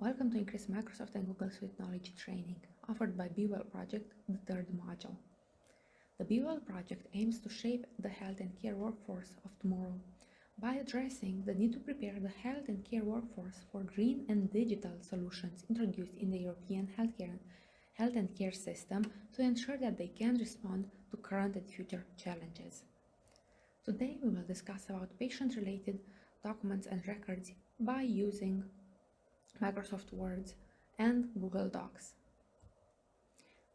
Welcome to Increase Microsoft and Google Suite Knowledge Training, offered by BeWell Project, the third module. The BeWell Project aims to shape the health and care workforce of tomorrow by addressing the need to prepare the health and care workforce for green and digital solutions introduced in the European health and care system to ensure that they can respond to current and future challenges. Today we will discuss about patient-related documents and records by using Microsoft Word and Google Docs.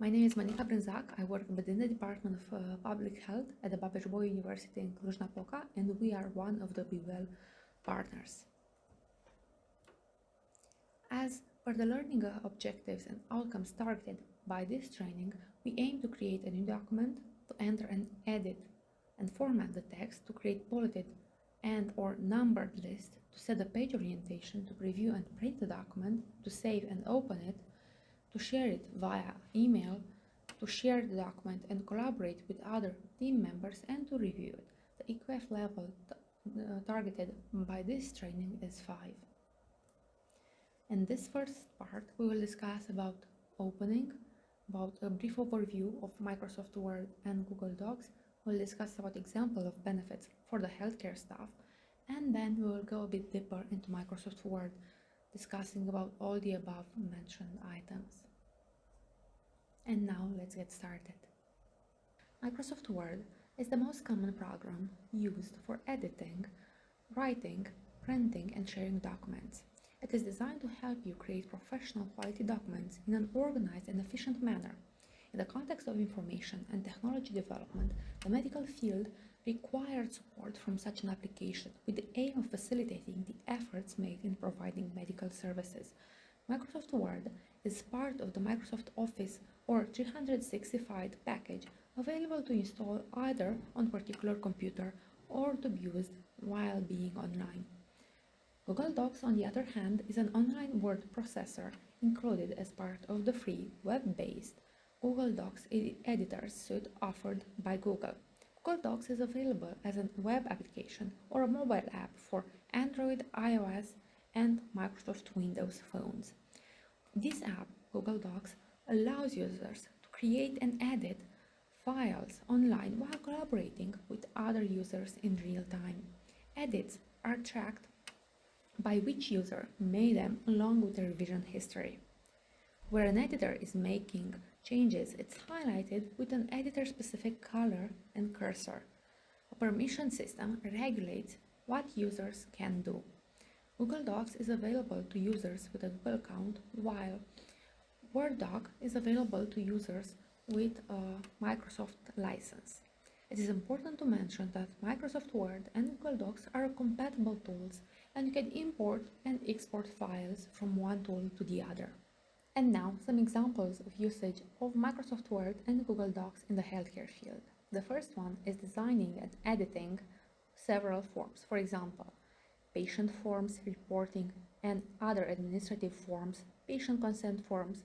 My name is Monica Brânzac. I work within the Department of Public Health at the Babeș-Bolyai University in Cluj-Napoca, and we are one of the BeWell partners. As per the learning objectives and outcomes targeted by this training, we aim to create a new document, to enter and edit and format the text, to create bulleted and or numbered list, to set the page orientation, to preview and print the document, to save and open it, to share it via email, to share the document and collaborate with other team members, and to review it. The EQF level targeted by this training is 5. In this first part, we will discuss about opening, about a brief overview of Microsoft Word and Google Docs. We'll discuss about example of benefits for the healthcare staff, and then we will go a bit deeper into Microsoft Word, discussing about all the above mentioned items. And now let's get started. Microsoft Word is the most common program used for editing, writing, printing, and sharing documents. It is designed to help you create professional quality documents in an organized and efficient manner. In the context of information and technology development, the medical field required support from such an application with the aim of facilitating the efforts made in providing medical services. Microsoft Word is part of the Microsoft Office or 365 package, available to install either on a particular computer or to be used while being online. Google Docs, on the other hand, is an online word processor included as part of the free web-based Google Docs editor suite offered by Google. Google Docs is available as a web application or a mobile app for Android, iOS, and Microsoft Windows phones. This app, Google Docs, allows users to create and edit files online while collaborating with other users in real time. Edits are tracked by which user made them along with the revision history. Where an editor is making changes, it's highlighted with an editor-specific color and cursor. A permission system regulates what users can do. Google Docs is available to users with a Google account, while Word Doc is available to users with a Microsoft license. It is important to mention that Microsoft Word and Google Docs are compatible tools, and you can import and export files from one tool to the other. And now, some examples of usage of Microsoft Word and Google Docs in the healthcare field. The first one is designing and editing several forms. For example, patient forms, reporting, and other administrative forms, patient consent forms,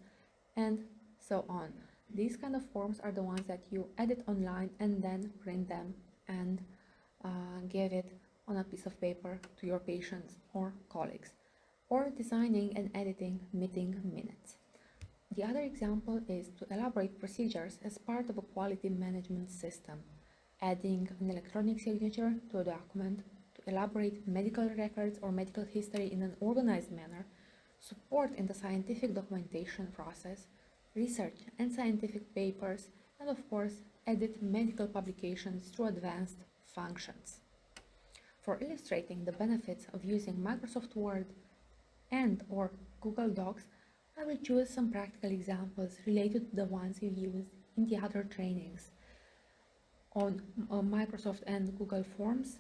and so on. These kind of forms are the ones that you edit online and then print them and give it on a piece of paper to your patients or colleagues. Or designing and editing meeting minutes. The other example is to elaborate procedures as part of a quality management system, adding an electronic signature to a document, to elaborate medical records or medical history in an organized manner, support in the scientific documentation process, research and scientific papers, and of course, edit medical publications through advanced functions. For illustrating the benefits of using Microsoft Word and or Google Docs, I will choose some practical examples related to the ones you used in the other trainings on Microsoft and Google Forms.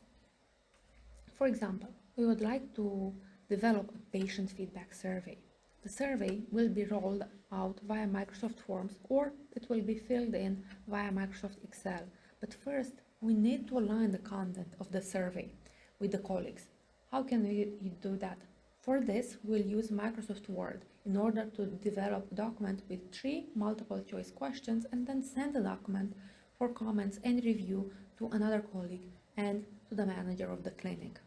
For example, we would like to develop a patient feedback survey. The survey will be rolled out via Microsoft Forms, or it will be filled in via Microsoft Excel. But first, we need to align the content of the survey with the colleagues. How can we do that? For this, we'll use Microsoft Word in order to develop a document with 3 multiple choice questions and then send the document for comments and review to another colleague and to the manager of the clinic.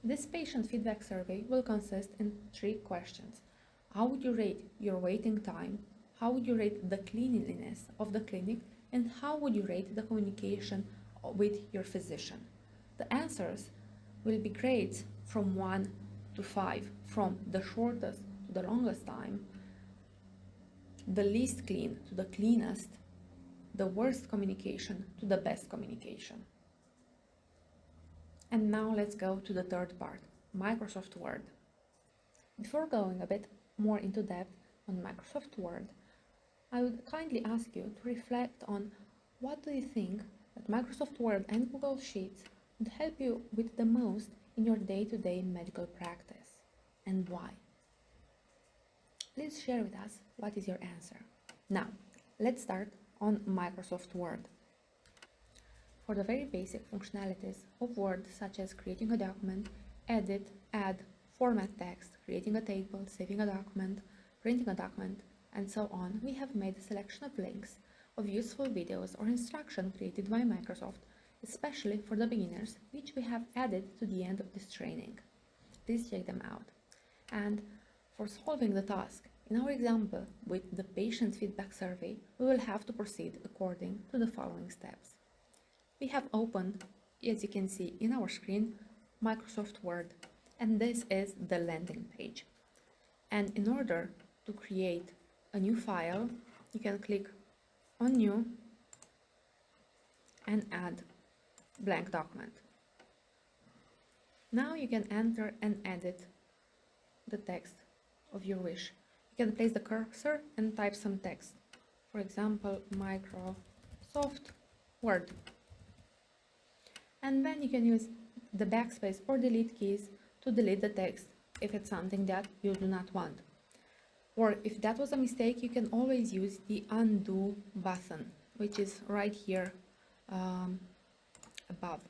This patient feedback survey will consist in 3 questions. How would you rate your waiting time? How would you rate the cleanliness of the clinic? And how would you rate the communication with your physician? The answers will be grades from 1 to 5, from the shortest to the longest time, the least clean to the cleanest, the worst communication to the best communication. And now let's go to the third part, Microsoft Word. Before going a bit more into depth on Microsoft Word, I would kindly ask you to reflect on what do you think that Microsoft Word and Google Sheets would help you with the most in your day-to-day medical practice, and why? Please share with us what is your answer. Now, let's start on Microsoft Word. For the very basic functionalities of Word, such as creating a document, edit, add, format text, creating a table, saving a document, printing a document, and so on, we have made a selection of links of useful videos or instruction created by Microsoft, especially for the beginners, which we have added to the end of this training. Please check them out. And for solving the task, in our example with the patient feedback survey, we will have to proceed according to the following steps. We have opened, as you can see in our screen, Microsoft Word, and this is the landing page. And in order to create a new file, you can click on New and add blank document. Now you can enter and edit the text of your wish. You can place the cursor and type some text. For example, Microsoft Word. And then you can use the backspace or delete keys to delete the text if it's something that you do not want. Or if that was a mistake, you can always use the undo button, which is right here above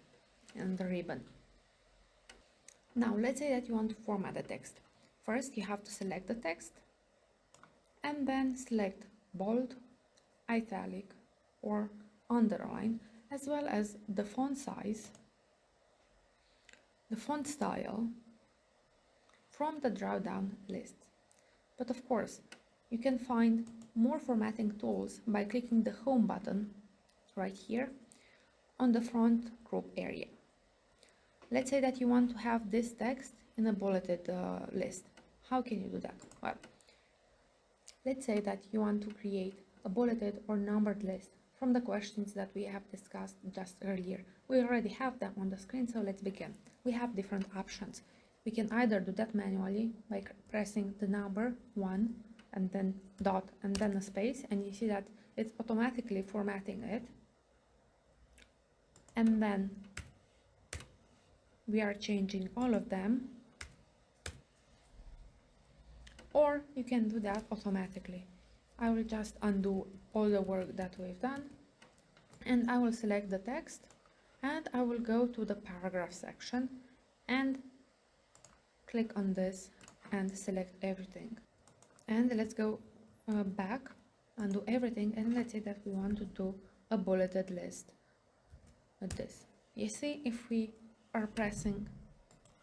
in the ribbon. Now let's say that you want to format the text. First you have to select the text and then select bold, italic or underline, as well as the font size, the font style from the drop-down list. But of course, you can find more formatting tools by clicking the Home button right here on the front group area. Let's say that you want to have this text in a bulleted list. How can you do that? Well, let's say that you want to create a bulleted or numbered list from the questions that we have discussed just earlier. We already have them on the screen, so let's begin. We have different options. We can either do that manually by pressing the number 1 and then dot and then a space, and you see that it's automatically formatting it. And then we are changing all of them. Or you can do that automatically. I will just undo all the work that we've done, and I will select the text, and I will go to the paragraph section and click on this and select everything. And let's go back, undo everything, and let's say that we want to do a bulleted list with this. You see, if we are pressing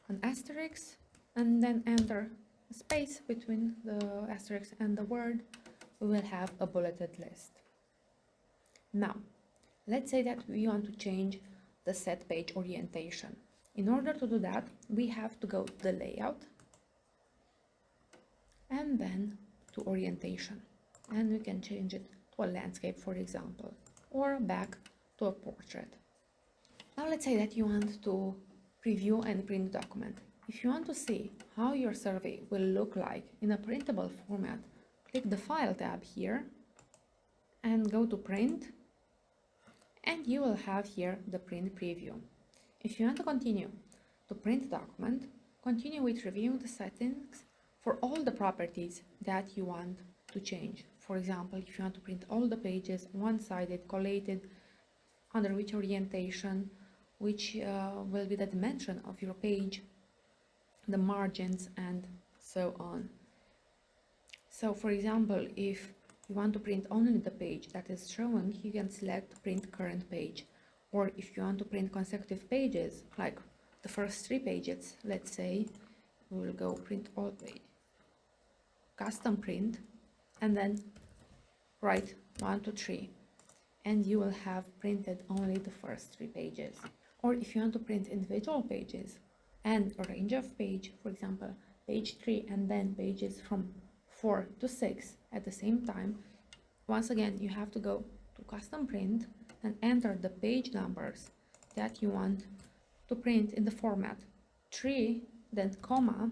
an asterisk and then enter a space between the asterisk and the word, we will have a bulleted list. Now, let's say that we want to change the set page orientation. In order to do that, we have to go to the layout and then to orientation, and we can change it to a landscape, for example, or back to a portrait. Now let's say that you want to preview and print the document. If you want to see how your survey will look like in a printable format, click the File tab here and go to Print, and you will have here the print preview. If you want to continue to print the document, continue with reviewing the settings for all the properties that you want to change. For example, if you want to print all the pages, one-sided, collated, under which orientation, which will be the dimension of your page, the margins, and so on. So for example, if you want to print only the page that is showing, you can select print current page. Or if you want to print consecutive pages, like the first 3 pages. Let's say we will go print all page, custom print, and then write 1 to 3, and you will have printed only the first 3 pages. Or if you want to print individual pages and a range of page, for example, page 3 and then pages from 4 to 6 at the same time, once again, you have to go to custom print and enter the page numbers that you want to print in the format 3, then comma,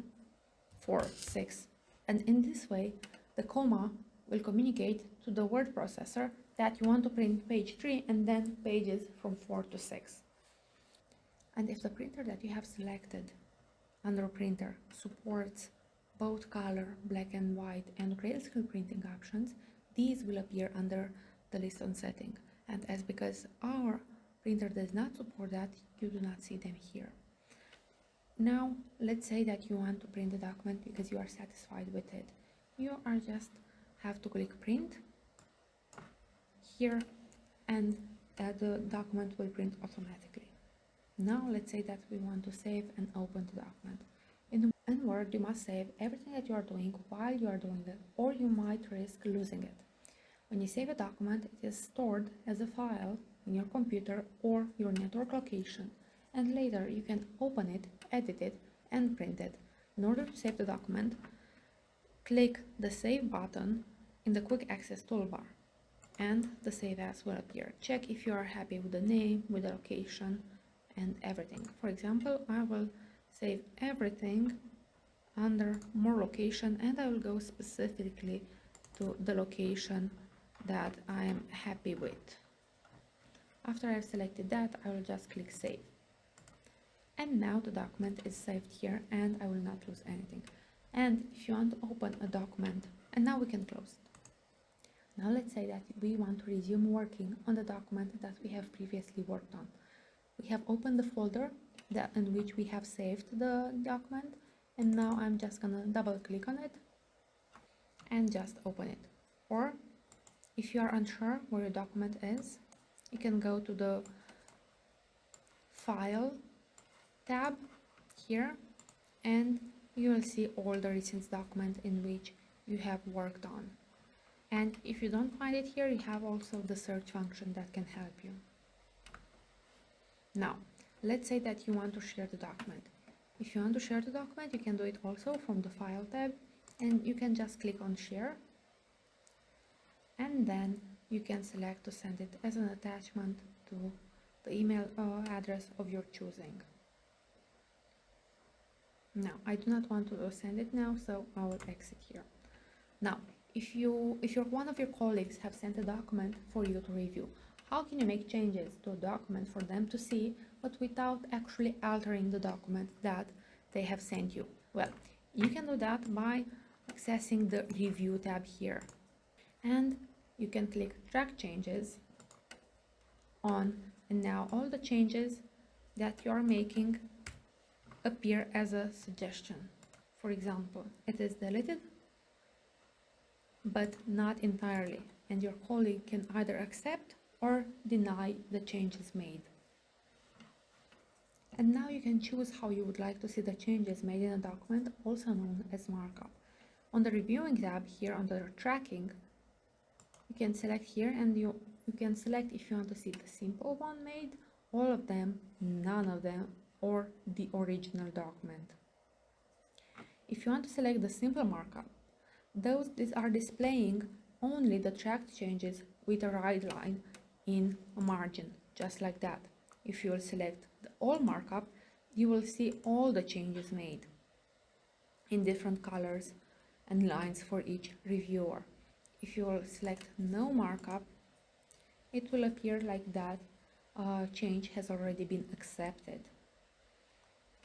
4, 6. And in this way, the comma will communicate to the word processor that you want to print page 3 and then pages from 4 to 6. And if the printer that you have selected under printer supports both color, black and white, and grayscale printing options, these will appear under the list on setting. And as because our printer does not support that, you do not see them here. Now, let's say that you want to print the document because you are satisfied with it. You are just have to click print here, and the document will print automatically. Now let's say that we want to save and open the document. In Word, you must save everything that you are doing while you are doing it, or you might risk losing it. When you save a document, it is stored as a file in your computer or your network location, and later you can open it, edit it, and print it. In order to save the document, click the Save button in the Quick Access toolbar, and the Save As will appear. Check if you are happy with the name, with the location, and everything. For example, I will save everything under More Location, and I will go specifically to the location that I am happy with. After I've selected that, I will just click Save. And now the document is saved here, and I will not lose anything. And if you want to open a document, and now we can close it. Now let's say that we want to resume working on the document that we have previously worked on. We have opened the folder in which we have saved the document, and now I'm just gonna double click on it and just open it. Or if you are unsure where your document is, you can go to the File tab here, and you will see all the recent documents in which you have worked on. And if you don't find it here, you have also the search function that can help you. Now, let's say that you want to share the document. If you want to share the document, you can do it also from the File tab, and you can just click on Share, and then you can select to send it as an attachment to the email address of your choosing. Now, I do not want to send it now, so I will exit here. Now, if one of your colleagues have sent a document for you to review, how can you make changes to a document for them to see, but without actually altering the document that they have sent you? Well, you can do that by accessing the Review tab here. And you can click Track Changes on, and now all the changes that you are making appear as a suggestion. For example, it is deleted, but not entirely, and your colleague can either accept or deny the changes made. And now you can choose how you would like to see the changes made in a document, also known as markup. On the Reviewing tab here under Tracking, you can select here, and you can select if you want to see the simple one made, all of them, none of them, or the original document. If you want to select the simple markup, these are displaying only the tracked changes with a right line in a margin, just like that. If you will select the all markup, you will see all the changes made in different colors and lines for each reviewer. If you will select no markup, it will appear like that change has already been accepted.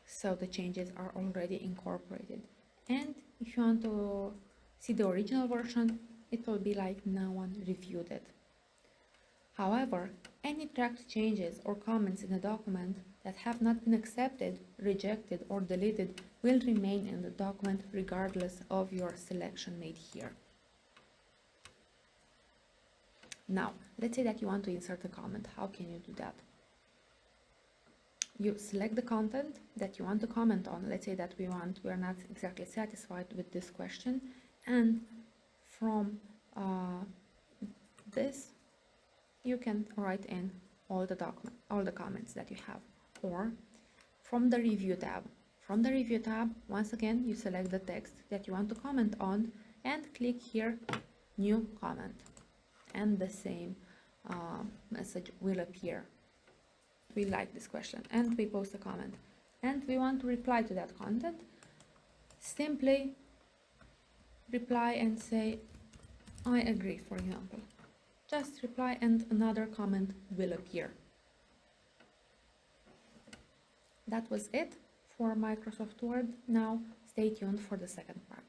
So the changes are already incorporated. And if you want to see the original version, it will be like no one reviewed it. However, any tracked changes or comments in a document that have not been accepted, rejected, or deleted will remain in the document regardless of your selection made here. Now, let's say that you want to insert a comment. How can you do that? You select the content that you want to comment on. Let's say that we are not exactly satisfied with this question, and from this you can write in all the comments that you have. Or from the review tab. From the review tab, once again, you select the text that you want to comment on and click here, new comment. And the same message will appear. We like this question and we post a comment. And we want to reply to that content. Simply reply and say, I agree, for example. Just reply and another comment will appear. That was it for Microsoft Word. Now stay tuned for the second part.